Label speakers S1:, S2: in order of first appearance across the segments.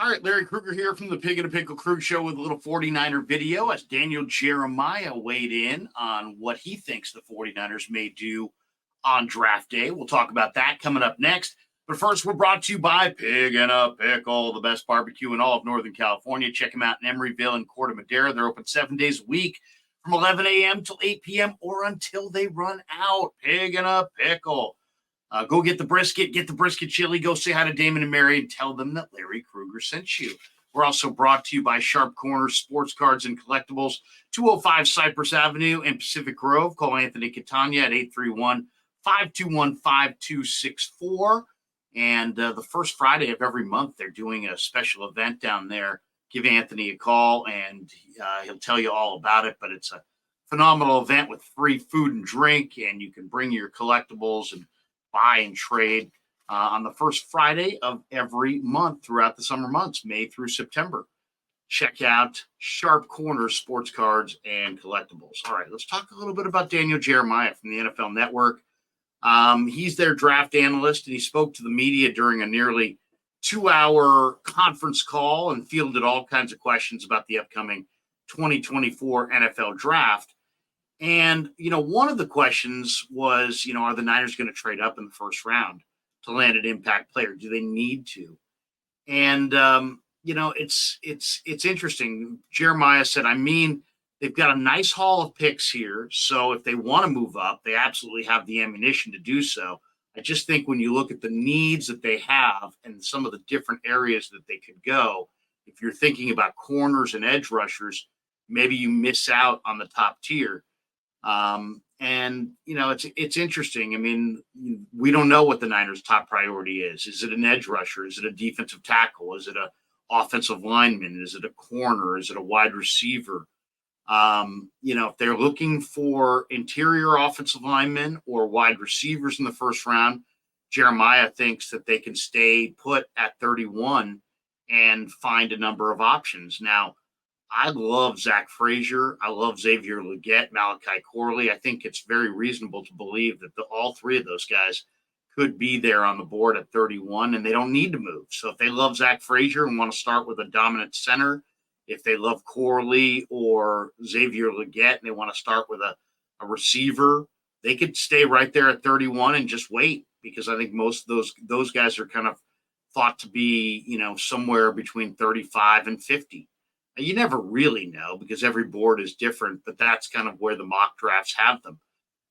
S1: All right, Larry Krueger here from the Pig and a Pickle Crew Show with a little 49er video as Daniel Jeremiah weighed in on what he thinks the 49ers may do on draft day. We'll talk about that coming up next. But first, we're brought to you by Pig and a Pickle, the best barbecue in all of Northern California. Check them out in Emeryville and Corte Madera. They're open 7 days a week from 11 a.m. till 8 p.m. or until they run out. Pig and a Pickle. Go get the brisket chili. Go say hi to Damon and Mary and tell them that Larry Krueger sent you. We're also brought to you by Sharp Corners Sports Cards and Collectibles, 205 Cypress Avenue in Pacific Grove. Call Anthony Catania at 831-521-5264. And the first Friday of every month, they're doing a special event down there. Give Anthony a call, and he'll tell you all about it. But it's a phenomenal event with free food and drink, and you can bring your collectibles and buy and trade on the first Friday of every month throughout the summer months, May through September. Check out Sharp Corners Sports Cards and Collectibles. All right, let's talk a little bit about Daniel Jeremiah from the NFL Network. He's their draft analyst, and he spoke to the media during a nearly 2-hour conference call and fielded all kinds of questions about the upcoming 2024 NFL Draft. And, one of the questions was, are the Niners going to trade up in the first round to land an impact player? Do they need to? And, it's interesting. Jeremiah said, they've got a nice haul of picks here. So if they want to move up, they absolutely have the ammunition to do so. I just think when you look at the needs that they have and some of the different areas that they could go, if you're thinking about corners and edge rushers, maybe you miss out on the top tier. It's interesting. I mean, we don't know what the Niners' top priority is. Is it an edge rusher? Is it a defensive tackle? Is it a offensive lineman? Is it a corner? Is it a wide receiver? If they're looking for interior offensive linemen or wide receivers in the first round, Jeremiah thinks that they can stay put at 31 and find a number of options. Now, I love Zach Frazier. I love Xavier Legette, Malachi Corley. I think it's very reasonable to believe that all three of those guys could be there on the board at 31, and they don't need to move. So if they love Zach Frazier and want to start with a dominant center, if they love Corley or Xavier Legette and they want to start with a receiver, they could stay right there at 31 and just wait, because I think most of those guys are kind of thought to be, somewhere between 35 and 50. You never really know because every board is different, but that's kind of where the mock drafts have them.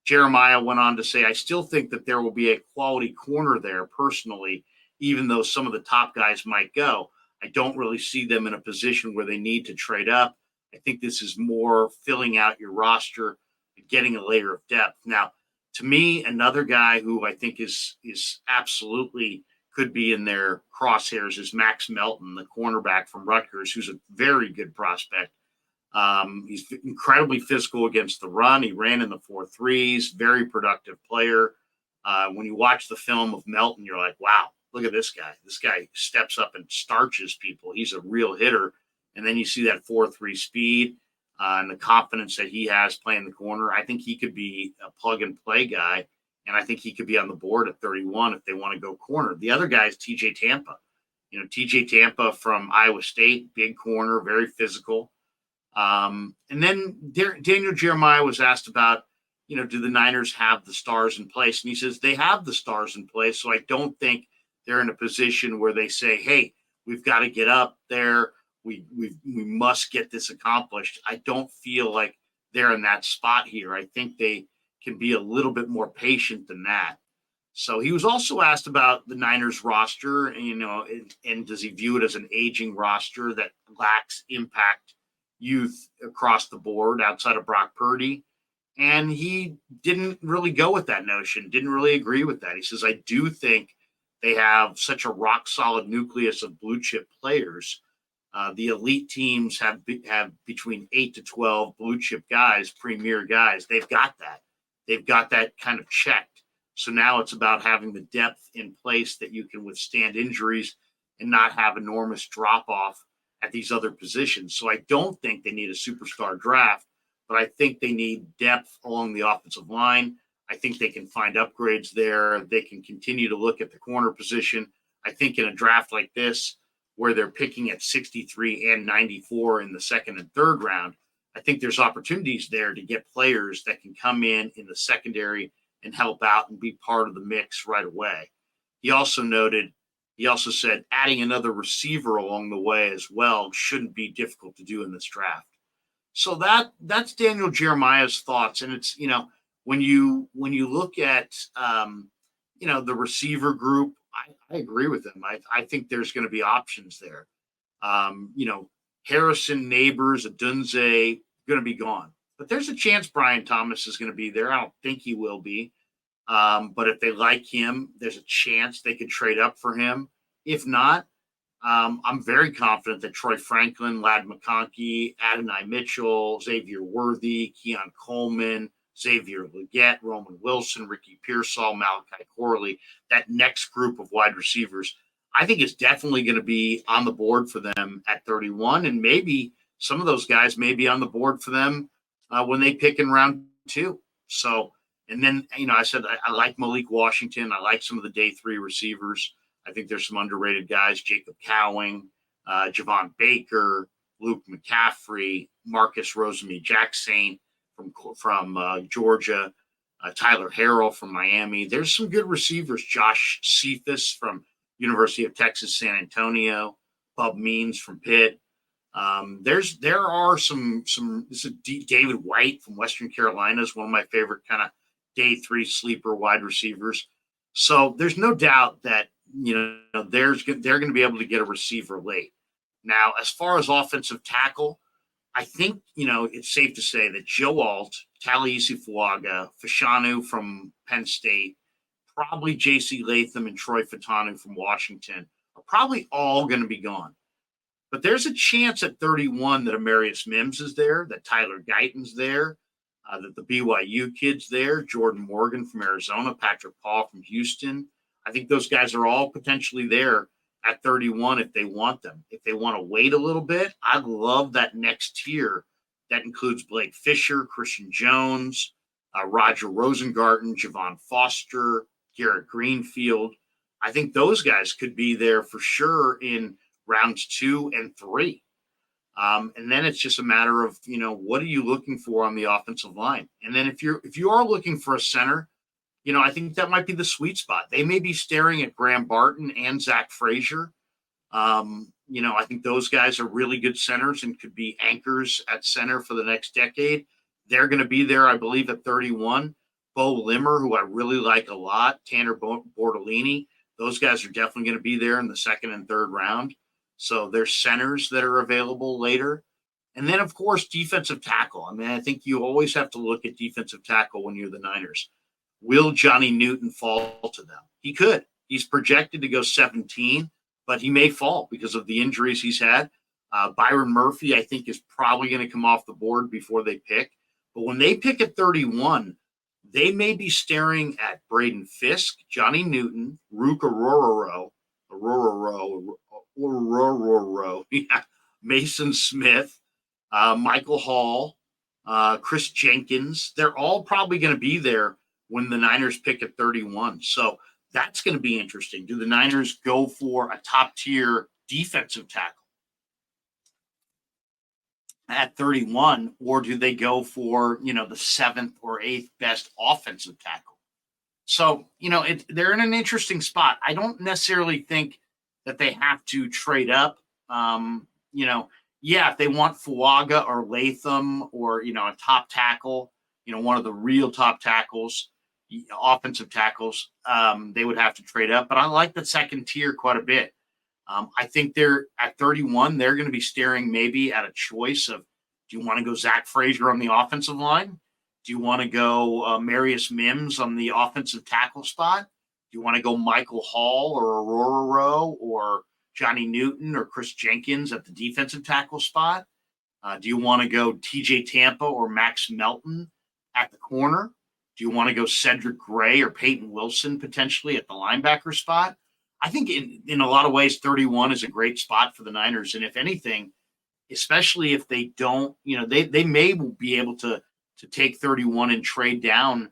S1: Jeremiah went on to say, I still think that there will be a quality corner there personally, even though some of the top guys might go. I don't really see them in a position where they need to trade up. I think this is more filling out your roster and getting a layer of depth. Now, to me, another guy who I think is absolutely could be in their crosshairs is Max Melton, the cornerback from Rutgers, who's a very good prospect. He's incredibly physical against the run. He ran in the 4.3s, very productive player. When you watch the film of Melton, you're like, wow, look at this guy. This guy steps up and starches people. He's a real hitter. And then you see that 4.3 speed and the confidence that he has playing the corner. I think he could be a plug-and-play guy. And I think he could be on the board at 31 if they want to go corner. The other guy is TJ Tampa. TJ Tampa from Iowa State, big corner, very physical. And then Daniel Jeremiah was asked about, do the Niners have the stars in place? And he says they have the stars in place. So I don't think they're in a position where they say, hey, we've got to get up there. We must get this accomplished. I don't feel like they're in that spot here. I think they can be a little bit more patient than that. So he was also asked about the Niners roster, and does he view it as an aging roster that lacks impact youth across the board outside of Brock Purdy? And he didn't really go with that notion, didn't really agree with that. He says, I do think they have such a rock solid nucleus of blue chip players. The elite teams have between 8 to 12 blue chip guys, premier guys. They've got that. They've got that kind of checked. So now it's about having the depth in place that you can withstand injuries and not have enormous drop off at these other positions. So I don't think they need a superstar draft, but I think they need depth along the offensive line. I think they can find upgrades there. They can continue to look at the corner position. I think in a draft like this, where they're picking at 63 and 94 in the second and third round. I think there's opportunities there to get players that can come in the secondary and help out and be part of the mix right away. He also noted, he also said adding another receiver along the way as well shouldn't be difficult to do in this draft. So that's Daniel Jeremiah's thoughts, and it's when you look at the receiver group, I agree with him. I think there's going to be options there. Harrison, Neighbors, Adunze going to be gone, but there's a chance Brian Thomas is going to be there. I don't think he will be, but if they like him, there's a chance they could trade up for him. If not, I'm very confident that Troy Franklin, Ladd McConkey, Adonai Mitchell, Xavier Worthy, Keon Coleman, Xavier Legette, Roman Wilson, Ricky Pearsall, Malachi Corley, that next group of wide receivers, I think is definitely going to be on the board for them at 31. And maybe some of those guys may be on the board for them when they pick in round 2. So, and then, I said I like Malik Washington. I like some of the day 3 receivers. I think there's some underrated guys, Jacob Cowing, Javon Baker, Luke McCaffrey, Marcus Rosemy-Jacksaint from Georgia, Tyler Harrell from Miami. There's some good receivers, Josh Cephas from University of Texas, San Antonio, Bub Means from Pitt. There are some this is David White from Western Carolina is one of my favorite kind of day 3 sleeper wide receivers. So there's no doubt that they're going to be able to get a receiver late. Now, as far as offensive tackle, I think it's safe to say that Joe Alt, Taliesin Fuaga, Fashanu from Penn State, probably J.C. Latham and Troy Fautanu from Washington are probably all going to be gone. But there's a chance at 31 that Amarius Mims is there, that Tyler Guyton's there, that the BYU kid's there, Jordan Morgan from Arizona, Patrick Paul from Houston. I think those guys are all potentially there at 31 if they want them. If they want to wait a little bit, I love that next tier. That includes Blake Fisher, Christian Jones, Roger Rosengarten, Javon Foster, Garrett Greenfield. I think those guys could be there for sure in rounds 2 and 3. And then it's just a matter of, what are you looking for on the offensive line? And then if you are looking for a center, I think that might be the sweet spot. They may be staring at Graham Barton and Zach Frazier. I think those guys are really good centers and could be anchors at center for the next decade. They're going to be there, I believe, at 31. Bo Limmer, who I really like a lot, Tanner Bortolini, those guys are definitely going to be there in the second and third round. So there's centers that are available later. And then, of course, defensive tackle. I mean, I think you always have to look at defensive tackle when you're the Niners. Will Johnny Newton fall to them? He could. He's projected to go 17, but he may fall because of the injuries he's had. Byron Murphy, I think, is probably going to come off the board before they pick. But when they pick at 31, they may be staring at Braden Fisk, Johnny Newton, Rook Ororo, Mason Smith, Michael Hall, Chris Jenkins. They're all probably going to be there when the Niners pick at 31. So that's going to be interesting. Do the Niners go for a top-tier defensive tackle at 31, or do they go for, the 7th or 8th best offensive tackle? So, they're in an interesting spot. I don't necessarily think that they have to trade up. If they want Fuaga or Latham or, a top tackle, one of the real top tackles, offensive tackles, they would have to trade up. But I like the second tier quite a bit. I think they're at 31. They're going to be staring maybe at a choice of, do you want to go Zach Frazier on the offensive line? Do you want to go Marius Mims on the offensive tackle spot? Do you want to go Michael Hall or Aurora Rowe or Johnny Newton or Chris Jenkins at the defensive tackle spot? Do you want to go TJ Tampa or Max Melton at the corner? Do you want to go Cedric Gray or Peyton Wilson potentially at the linebacker spot? I think in a lot of ways, 31 is a great spot for the Niners. And if anything, especially if they don't, they may be able to take 31 and trade down,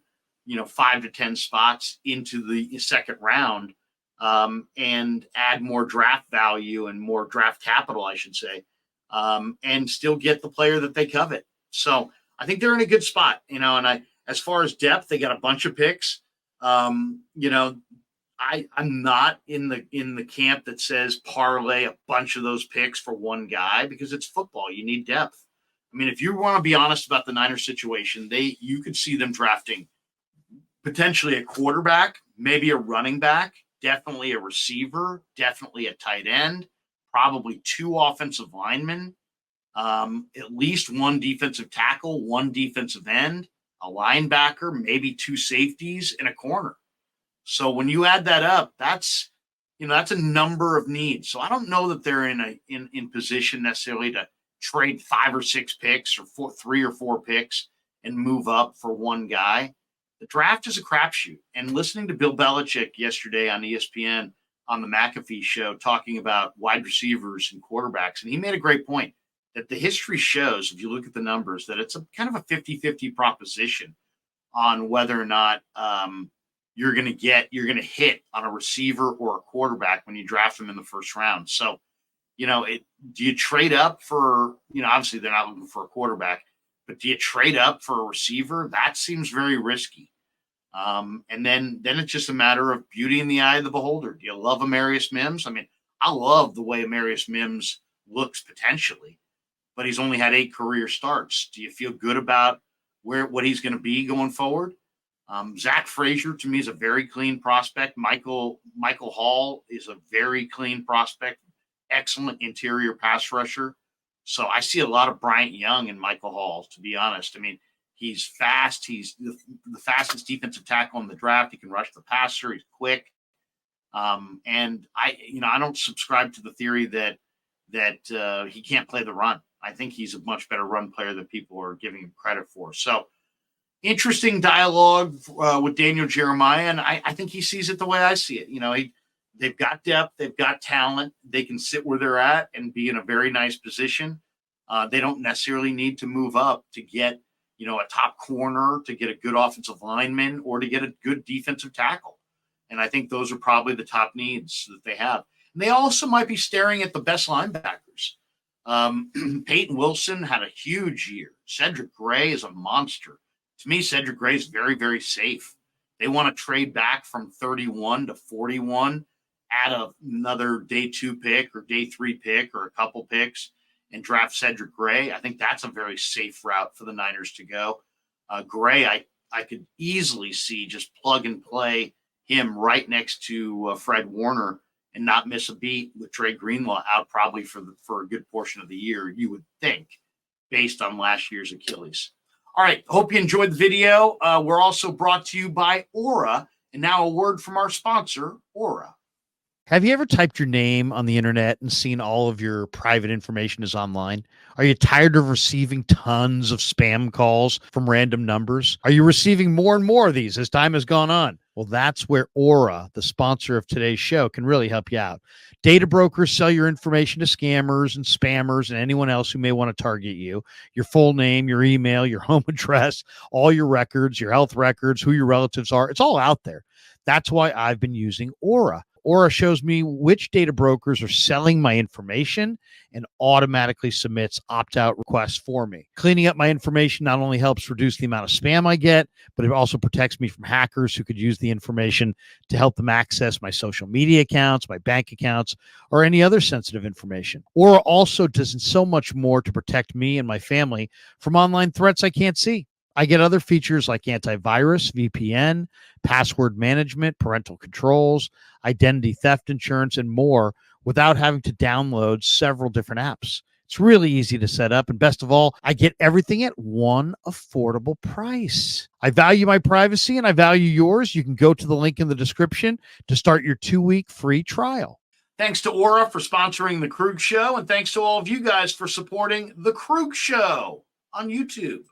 S1: 5 to 10 spots into the second round and add more draft value and more draft capital, I should say, and still get the player that they covet. So I think they're in a good spot, and as far as depth, they got a bunch of picks. I'm not in the camp that says parlay a bunch of those picks for one guy, because it's football. You need depth. I mean, if you want to be honest about the Niners situation, you could see them drafting potentially a quarterback, maybe a running back, definitely a receiver, definitely a tight end, probably two offensive linemen, at least one defensive tackle, one defensive end, a linebacker, maybe two safeties, and a corner. So when you add that up, that's a number of needs. So I don't know that they're in position necessarily to trade 5 or 6 picks or 3 or 4 picks and move up for one guy. The draft is a crapshoot. And listening to Bill Belichick yesterday on ESPN on the McAfee show talking about wide receivers and quarterbacks, and he made a great point that the history shows, if you look at the numbers, that it's a kind of a 50-50 proposition on whether or not you're going to hit on a receiver or a quarterback when you draft them in the first round. So, do you trade up for, obviously they're not looking for a quarterback, but do you trade up for a receiver? That seems very risky. And then it's just a matter of beauty in the eye of the beholder. Do you love Amarius Mims? I mean, I love the way Amarius Mims looks potentially, but he's only had 8 career starts. Do you feel good about what he's going to be going forward? Zach Frazier, to me, is a very clean prospect. Michael Hall is a very clean prospect, excellent interior pass rusher. So I see a lot of Bryant Young and Michael Hall, to be honest. I mean, he's fast. He's the fastest defensive tackle in the draft. He can rush the passer. He's quick. And I don't subscribe to the theory that he can't play the run. I think he's a much better run player than people are giving him credit for. So interesting dialogue with Daniel Jeremiah, and I think he sees it the way I see it. They've got depth, they've got talent, they can sit where they're at and be in a very nice position. They don't necessarily need to move up to get, a top corner, to get a good offensive lineman, or to get a good defensive tackle. And I think those are probably the top needs that they have. And they also might be staring at the best linebackers. Peyton Wilson had a huge year. Cedric Gray is a monster. To me, Cedric Gray is very, very safe. They want to trade back from 31 to 41, add another day 2 pick or day 3 pick or a couple picks, and draft Cedric Gray. I think that's a very safe route for the Niners to go. Gray, I could easily see just plug and play him right next to Fred Warner and not miss a beat with Dre Greenlaw out probably for a good portion of the year, you would think, based on last year's Achilles. All right, hope you enjoyed the video. We're also brought to you by Aura, and now a word from our sponsor, Aura.
S2: Have you ever typed your name on the internet and seen all of your private information is online? Are you tired of receiving tons of spam calls from random numbers? Are you receiving more and more of these as time has gone on? Well, that's where Aura, the sponsor of today's show, can really help you out. Data brokers sell your information to scammers and spammers and anyone else who may want to target you. Your full name, your email, your home address, all your records, your health records, who your relatives are. It's all out there. That's why I've been using Aura. Aura shows me which data brokers are selling my information and automatically submits opt-out requests for me. Cleaning up my information not only helps reduce the amount of spam I get, but it also protects me from hackers who could use the information to help them access my social media accounts, my bank accounts, or any other sensitive information. Aura also does so much more to protect me and my family from online threats I can't see. I get other features like antivirus, VPN, password management, parental controls, identity theft insurance, and more without having to download several different apps. It's really easy to set up. And best of all, I get everything at one affordable price. I value my privacy and I value yours. You can go to the link in the description to start your 2-week free trial.
S1: Thanks to Aura for sponsoring The Krug Show. And thanks to all of you guys for supporting The Krug Show on YouTube.